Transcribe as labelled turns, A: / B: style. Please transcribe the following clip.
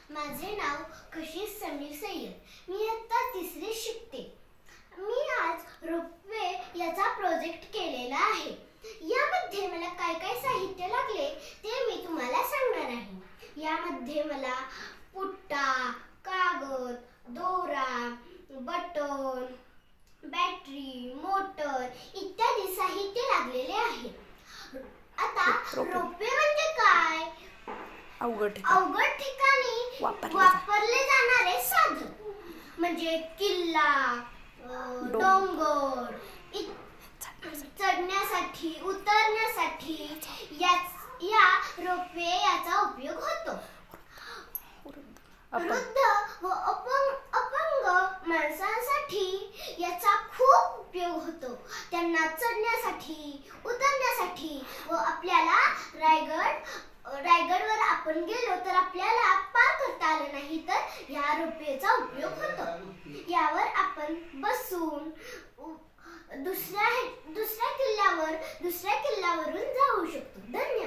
A: माझे नाव कशिश समीर सय्यद। मी आता तिसरी शिकते। मी आज रोपवे याचा प्रोजेक्ट केलेला आहे। यामध्ये मला काय काय साहित्य लागले ते मी तुम्हाला सांगणार आहे। यामध्ये मला पुट्टा, कागद, दोरा, बटन, बॅटरी, मोटर इत्यादी साहित्य लागलेले आहे। आता रोपवे म्हणजे काय? अवघड ठिकाणी वापरले जाणारे साधन म्हणजे किल्ला, डोंगर, चढण्यासाठी, उतरण्यासाठी या रोपवे याचा उपयोग होतो। वृद्ध व अपंग माणसांसाठी याचा खूप उपयोग होतो। त्यांना चढण्यासाठी, उतरण्यासाठी व आपल्याला रायगडवर आपण गेलो तर आपल्याला पार करता आलं नाही तर या रोपवेचा उपयोग होतो। यावर आपण बसून दुसऱ्या किल्ल्यावरून जाऊ शकतो। धन्यवाद।